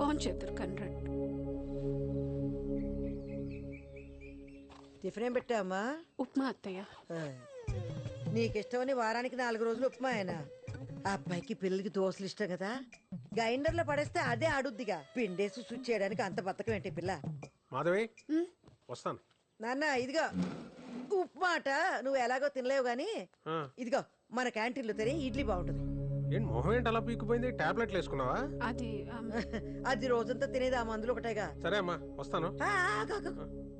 భోంచేద్దరు కన్రెడ్. Tiffin ఏం పెట్టావమ్మా? ఉప్మా అత్తయ్య. నీకిష్టమని వారానికి 4 రోజులు ఉప్మా అయినా ఆ అబ్బాయికి పిల్లలకి దోశలు ఇష్టం కదా, గ్రైండర్ లో పడేస్తే అదే ఆడుద్దిగా. పిండేసి స్విచ్ చేయడానికి అంత బతకం ఏంటి పిల్ల? మాధవి వస్తాను. నాన్న ఇదిగో ఉప్మా అట, నువ్వు ఎలాగో తినలేవు గాని ఇదిగో మన క్యాంటీన్లో తినే ఇడ్లీ బాగుంటుంది. ఏంటి మొహం ఏంటి అలా పీకిపోయింది? టాబ్లెట్లు వేసుకున్నావా? అది రోజంతా తినేది ఆ మందులు ఒకటేగా. సరే అమ్మా వస్తాను.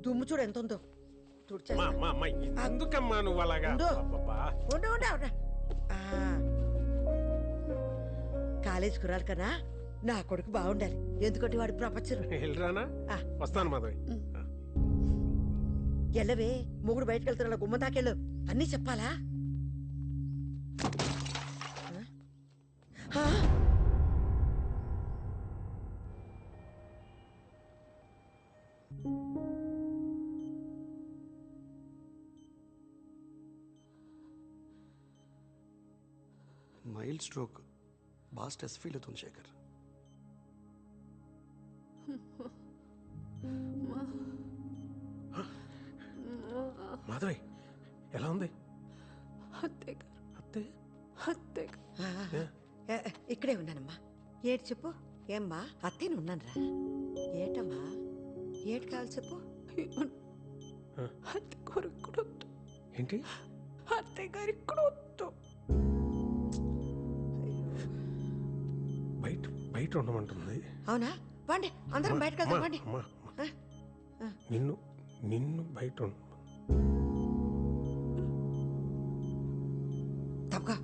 దుమ్ము చూడు ఎంత ఉందో. ఎందుకమ్మా నువ్వు అలాగా? కాలేజ్ కురాలి కదా, నా కొడుకు బాగుండాలి, ఎందుకంటే వాడు ప్రపంచం. వెళ్ళరానా? వస్తాను మాధవి. ఎల్లవే, మొగుడు బయటకు వెళ్తున్నా గుమ్మ తాకెళ్ళు, అన్నీ చెప్పాలా? మైల్డ్ స్ట్రోక్, బాగా స్ట్రెస్ ఫీల్ అవుతుంది శేఖర్. మాధవి ఎలా ఉంది? ఇక్కడే ఉన్నానమ్మా. ఏటి చెప్పు. ఏమ్మా అత్తేను ఉన్నాను రా. ఏటమ్మా ఏటి కావాలి చెప్పు. ఏంటి? అత్తయ్య గారి బయట ఉండమంటుంది. అవునా? వండి అందరం బయటకు వెళ్దాం. వండి. నిన్ను బయట తప్పగా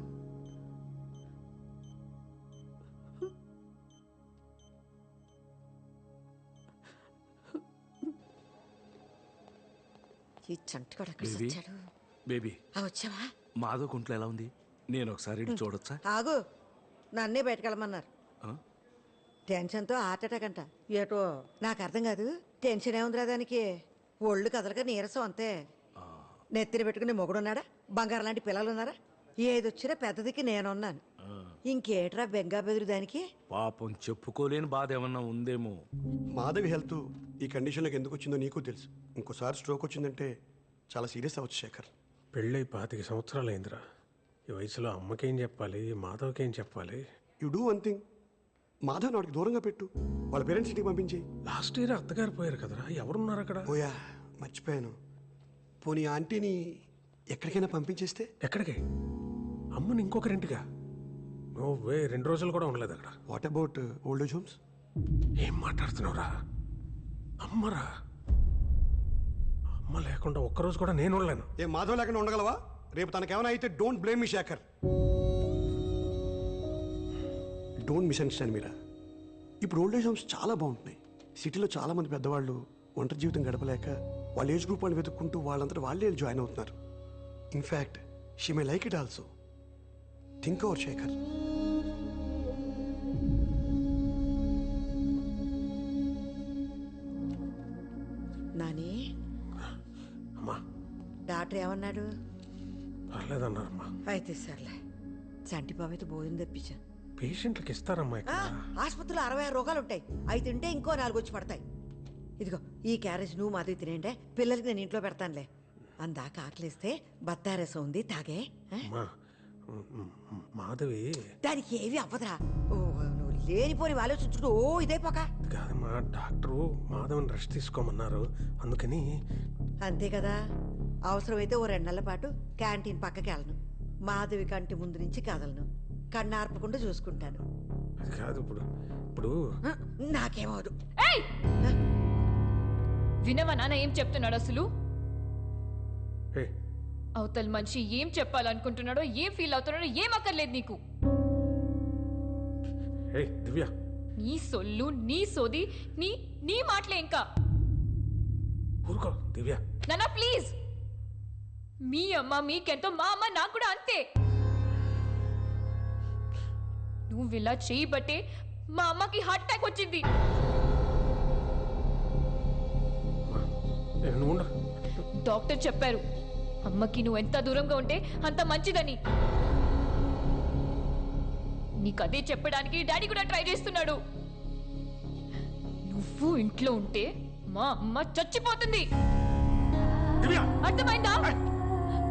ఈ చంటగాడు అక్కడ వచ్చాడు. బేబీ వచ్చావా? మాధవ్ కుంట్లో ఎలా ఉంది? నేను ఒకసారి చూడొచ్చా? ఆగు, నన్నే బయటకెళ్ళమన్నారు. టెన్షన్తో హార్ట్ అటాక్ అంట. ఏటో నాకు అర్థం కాదు. టెన్షన్ ఏముందిరా దానికి, ఒళ్ళు కదలక నీరసం అంతే. నెత్తిన పెట్టుకుని మొగుడున్నాడా, బంగారం లాంటి పిల్లలు ఉన్నారా? ఏదొచ్చినా పెద్దదికి నేనున్నాను. ఇంకేట్రా బెంగా బెదురు దానికి? పాపం చెప్పుకోలేని బాధ ఏమన్నా ఉందేమో. మాధవి హెల్త్ ఈ కండిషన్లోకి ఎందుకు వచ్చిందో నీకు తెలుసు. ఇంకోసారి స్ట్రోక్ వచ్చిందంటే చాలా సీరియస్ అవ్వచ్చు శేఖర్. పెళ్ళై 25 సంవత్సరాలు అయిందిరా. ఈ వయసులో అమ్మకేం చెప్పాలి, మాధవ్కేం చెప్పాలి? You do one thing, Madhav నాడికి దూరంగా పెట్టు, వాళ్ళ పేరెంట్స్ ఇంటికి పంపించి. లాస్ట్ ఇయర్ అత్తగారు పోయారు కదరా, ఎవరున్నారు అక్కడ? ఓయా మర్చిపోయాను. పోనీ ఆంటీని ఎక్కడికైనా పంపించేస్తే? ఎక్కడికి? అమ్మని ఇంకొకరింటిగా? నువ్వే 2 రోజులు కూడా ఉండలేదు అక్కడ. What about old age homes? ఏం మాట్లాడుతున్నావురా? అమ్మరా, అమ్మ లేకుండా ఒక్కరోజు కూడా నేను ఉండలేను. ఏ మాధవ్ లేకుండా ఉండగలవా? రేపు తనకేమైనా అయితే don't blame me Shekhar. Don't misunderstand Meera. ఇప్పుడు ఓల్డ్ ఏజ్ హోమ్స్ చాలా బాగుంటున్నాయి. సిటీలో చాలా మంది పెద్దవాళ్ళు ఒంటరి జీవితం గడపలేక వాళ్ళ ఏజ్ గ్రూప్ వాళ్ళు వెతుక్కుంటూ వాళ్ళంతా వాళ్ళే జాయిన్ అవుతున్నారు. In fact she may like it also. Think over Shekhar. Nani, అమ్మా డాక్టర్ ఏమన్నాడు? పర్లేదన్నారమ్మా. అయితే సర్లే, చంటి బాబు అయితే భోజనం తెప్పించా. పేషెంట్లకి ఇస్తారమ్మా. ఆసుపత్రిలో 66 రోగాలు ఉంటాయి, అవి తింటే ఇంకో 4 వచ్చి పడతాయి. ఇదిగో ఈ క్యారేజ్ నువ్వు మాధవి తినేంటే, పిల్లలకి నేను ఇంట్లో పెడతానులే. అందాక ఆకలిస్తే బత్తారసం ఉంది, తాగే. మాధవి దానికి ఏవి అవ్వదురా. నువ్వు లేనిపోని ఆలోచించుకుంటూ ఇదైపోక కాదమ్మా. డాక్టరు మాధవని రెస్ట్ తీసుకోమన్నారు, అందుకని. అంతే కదా. అవసరమైతే ఓ 2 నెలల పాటు క్యాంటీన్ పక్కకి వెళ్ళను, మాధవి కంటి ముందు నుంచి కదలను, కన్నార్పకుండా చూసుకుంటాను. అది కాదు. ఇప్పుడు నాకేమవదు. వినవా నాన్న ఏం చెప్తున్నాడు అసలు? అవతల మనిషి ఏం చెప్పాలనుకుంటున్నాడో, ఏం ఫీల్ అవుతున్నాడో ఏం అక్కర్లేదు నీకు. దివ్య, నీ సొల్లు, నీ సోది, నీ మాటలే ఇంకా. ఊరుకో దివ్య. నాన్న ప్లీజ్. మీ అమ్మ మీకెంతో, మా అమ్మ నాకు కూడా అంతే. నువ్వు ఇలా చేయబట్టే మా అమ్మకి హార్ట్ అటాక్ వచ్చింది. డాక్టర్ చెప్పారు అమ్మకి నువ్వు ఎంత దూరంగా ఉంటే అంత మంచిదని. నీకు అదే చెప్పడానికి డాడీ కూడా ట్రై చేస్తున్నాడు. నువ్వు ఇంట్లో ఉంటే మా అమ్మ చచ్చిపోతుంది. దివ్య అర్థమైందా?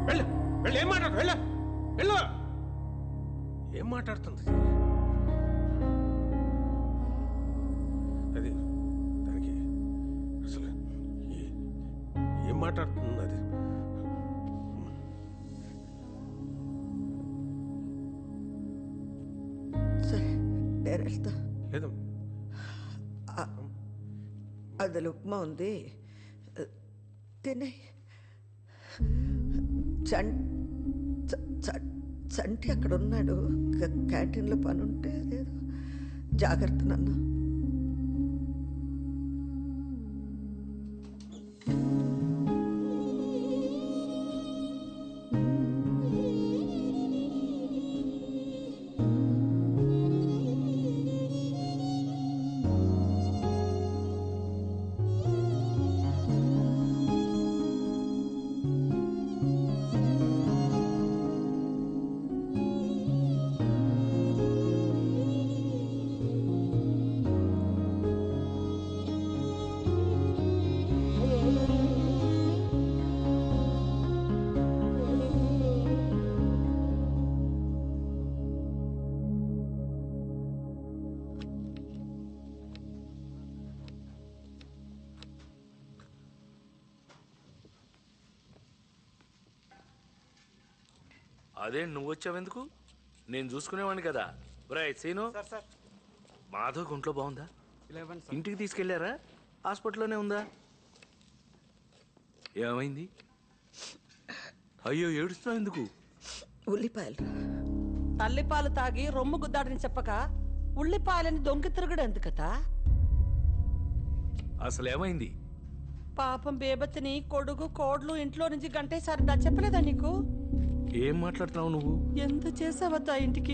వెళ్ళు వెళ్ళు, ఏం మాట్లాడు, వెళ్ళు వెళ్ళు. ఏం మాట్లాడుతుంది అది? దానికి అసలు ఏం మాట్లాడుతుంది అది? సరే నేను వెళ్తా. లేదు, అందులో ఉప్మా ఉంది, తినే. చంటి అక్కడ ఉన్నాడు, క్యాంటీన్లో పని ఉంటే అదేదో. జాగ్రత్త నాన్న. అదే నువ్వు వచ్చావెందుకు? నేను చూసుకునేవాడిని కదా. రైట్ సీను, మాధవ్ ఒంట్లో బాగుందా? ఇంటికి తీసుకెళ్లారా? హాస్పిటల్లోనే ఉందా? ఏమైంది? అయ్యో ఏడుస్తున్నావు ఎందుకు? ఉల్లిపాయలు. తల్లిపాలు తాగి రొమ్ము గుద్దాడని చెప్పక ఉల్లిపాయలని దొంగ తిరుగుడు ఎందుకతా? అసలు ఏమైంది? పాపం బేబతిని కొడుకు కోడ్లు ఇంట్లో నుంచి గంటేసారి చెప్పలేదా నీకు? ఏం మాట్లాడుతున్నావు నువ్వు? ఎంత చేసావద్దా ఇంటికి?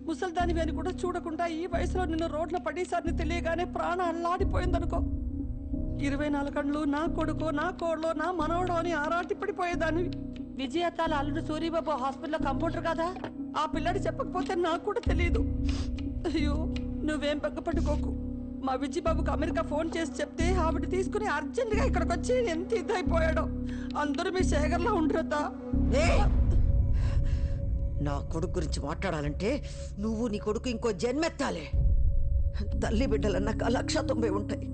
ముసల్దాని అని కూడా చూడకుండా ఈ వయసులో నిన్ను రోడ్ల పడేసారిని తెలియగానే ప్రాణం అల్లాడిపోయిందనుకో. 24 గంటలు నా కొడుకు, నా కోడ్లో, నా మనవడు అని ఆరాటి పడిపోయేదాన్ని. విజయతాల అల్లుడు సూరిబాబు హాస్పిటల్లో కంపౌండర్ కదా, ఆ పిల్లడి చెప్పకపోతే నాకు కూడా తెలియదు. అయ్యో నువ్వేం బెగ్గపట్టుకోకు. మా విజయబాబుకు అమెరికా ఫోన్ చేసి చెప్తే ఆవిడ తీసుకుని అర్జెంటుగా ఇక్కడికి వచ్చి ఎంత ఇదైపోయాడో. అందరూ మీ శేఖర్లో ఉండరద్దా? నా కొడుకు గురించి మాట్లాడాలంటే నువ్వు నీ కొడుకు ఇంకో జన్మెత్తాలే. తల్లి బిడ్డలన్నాక 190 ఉంటాయి.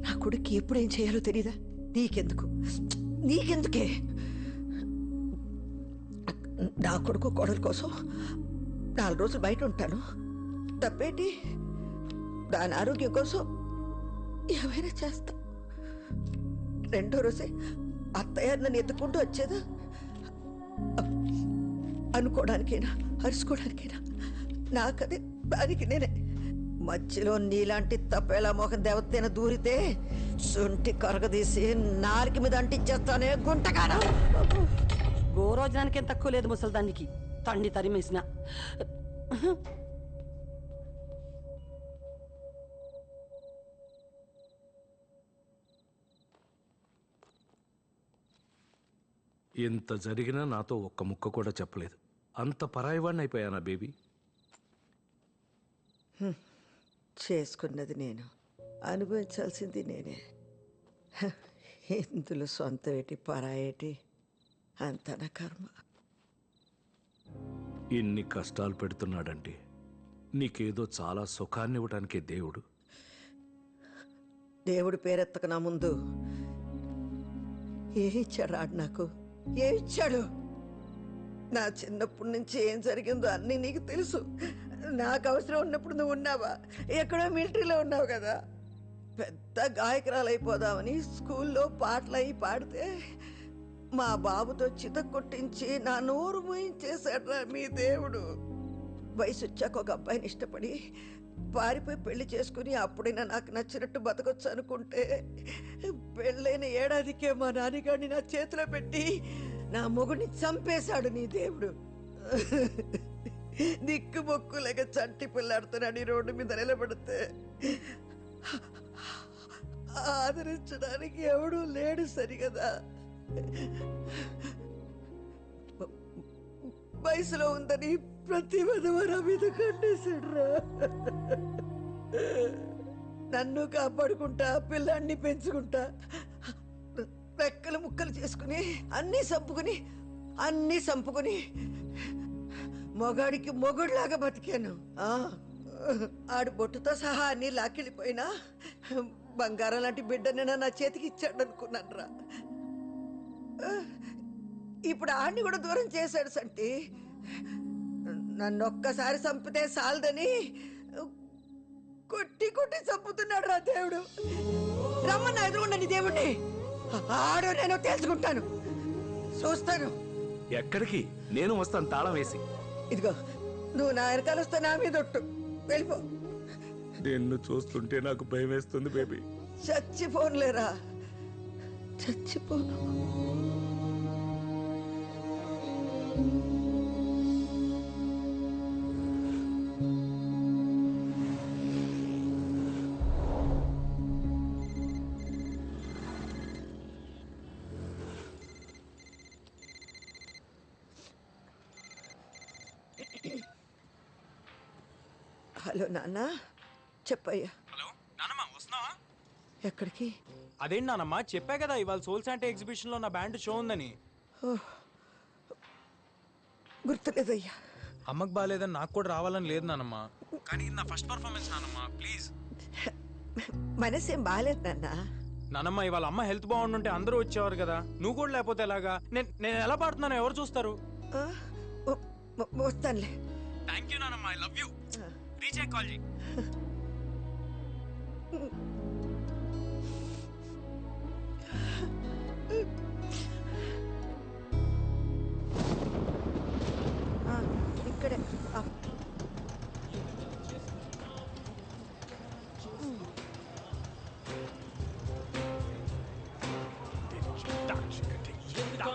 నా కొడుకు ఎప్పుడేం చేయాలో తెలీదా? నీకెందుకే? నా కొడుకు కోడల కోసం 4 రోజులు బయట ఉంటాను, తప్పేంటి? దాని ఆరోగ్యం కోసం ఏమైనా చేస్తా. 2వ రోజే అత్తయ్య నన్ను ఎత్తుకుంటూ వచ్చేదా? అనుకోవడానికైనా అరుచుకోవడానికైనా నాకది, దానికి నేనే. మధ్యలో నీలాంటి తప్పేలా మోహన్ దేవతైన దూరితే సొంటి కరగదీసి నాలుక మీద అంటించేస్తానే గుంటగానా. గోరోజనానికి ఏం తక్కువ లేదు ముసల్దానికి, తండ్రి తరిమేసిన. ఎంత జరిగినా నాతో ఒక్క ముక్క కూడా చెప్పలేదు. అంత పరాయివాడిని అయిపోయానా బేబీ? చేసుకున్నది నేను, అనుభవించాల్సింది నేనే. ఇందులో సొంత ఏటి పరాయేటి, అంత నా కర్మ. ఇన్ని కష్టాలు పెడుతున్నాడంటే నీకేదో చాలా సుఖాన్ని ఇవ్వడానికే దేవుడు. దేవుడి పేరెత్తక నా ముందు ఏమిచ్చాడు ఆడు నాకు? ఏమిచ్చాడు? నా చిన్నప్పటి నుంచి ఏం జరిగిందో అన్నీ నీకు తెలుసు. నాకు అవసరం ఉన్నప్పుడు నువ్వు ఉన్నావా? ఎక్కడో మిలిటరీలో ఉన్నావు కదా. పెద్ద గాయకురాలైపోదామని స్కూల్లో పాటలు అయి పాడితే మా బాబుతో చిత కొట్టించి నా నోరు మూయించేశాడ్రా మీ దేవుడు. వయసు వచ్చాక ఒక అబ్బాయిని ఇష్టపడి పారిపోయి పెళ్లి చేసుకుని అప్పుడైనా నాకు నచ్చినట్టు బతకొచ్చు అనుకుంటే పెళ్ళైన ఏడాదికే మా నాన్నగాడిని నా చేతిలో పెట్టి నా మొగుడిని చంపేశాడు నీ దేవుడు. దిక్కు మొక్కు లేక చంటి పిల్లాడుతున్నాడు రోడ్డు మీద నిలబడితే ఆదరించడానికి ఎవడూ లేడు సరిగదా. వయసులో ఉందని ప్రతి విధవరా మీద కట్టేశాడురా. నన్ను కాపాడుకుంటా పిల్లాన్ని పెంచుకుంటా రెక్కలు ముక్కలు చేసుకుని అన్నీ సంపుకుని మొగాడికి మొగుడులాగా బతికాను. ఆడు బొట్టుతో సహా అన్ని లాక్కెళ్ళిపోయినా బంగారం లాంటి బిడ్డని నా చేతికి ఇచ్చాడు అనుకున్నాను రా. ఇప్పుడు ఆడిని కూడా దూరం చేశాడు సంటి. నన్ను ఒక్కసారి చంపితే సాలదని కొట్టి చంపుతున్నాడు రా దేవుడు. రమ్మన్న ఎదురుండని దేవుణ్ణి ఆడో నేను తెలుసుకుంటాను, చూస్తాను. ఎక్కడికి? నేను వస్తాను తాళం వేసి. ఇదిగో నువ్వు నా వెనకాల వస్తే నా మీద ఒట్టు, వెళ్ళిపో. నిన్ను చూస్తుంటే నాకు భయం వేస్తుంది బేబీ. చచ్చిపోనులేరా, చచ్చిపోను. హలో నాన్న, చెప్పయ్యా. హలో నానమ్మ, వస్తున్నావా? ఎక్కడికి? అదేంటి నానమ్మ, చెప్పా కదా ఇవాళ సోల్ శాంటే ఎగ్జిబిషన్ లో నా బ్యాండ్ షో ఉందని. గుర్తులేదయ్యా. అమ్మకు బాగాలేదని నాకు కూడా రావాలని లేదు నానమ్మ, కానీ ఇది నా ఫస్ట్ పర్ఫార్మెన్స్ నానమ్మ, ప్లీజ్. మనసేం బాగాలేదు నాన్న. నానమ్మ, ఇవాళ అమ్మ హెల్త్ బాగుండుంటే అందరూ వచ్చేవారు కదా, నువ్వు కూడా లేకపోతే ఎలాగా? నేను ఎలా పాడుతున్నానో ఎవరు చూస్తారు? వస్తానులే. థ్యాంక్ యూ నానమ్మ, ఐ లవ్ యూ. రీచ్ అయ్యి కాల్ చేయి. ఇక్కడే.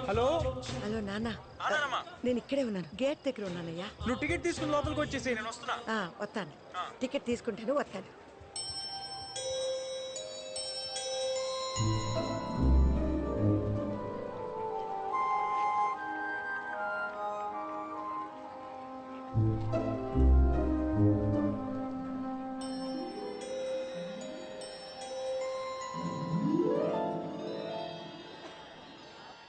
హలో హలో నాన్న, నానమ్మ, నేను ఇక్కడే ఉన్నాను, గేట్ దగ్గర ఉన్నానయ్యా. నువ్వు టికెట్ తీసుకుని లోపలికి వచ్చేసి నేను వస్తున్నా. వస్తాను, టికెట్ తీసుకుంటాను, వస్తాను.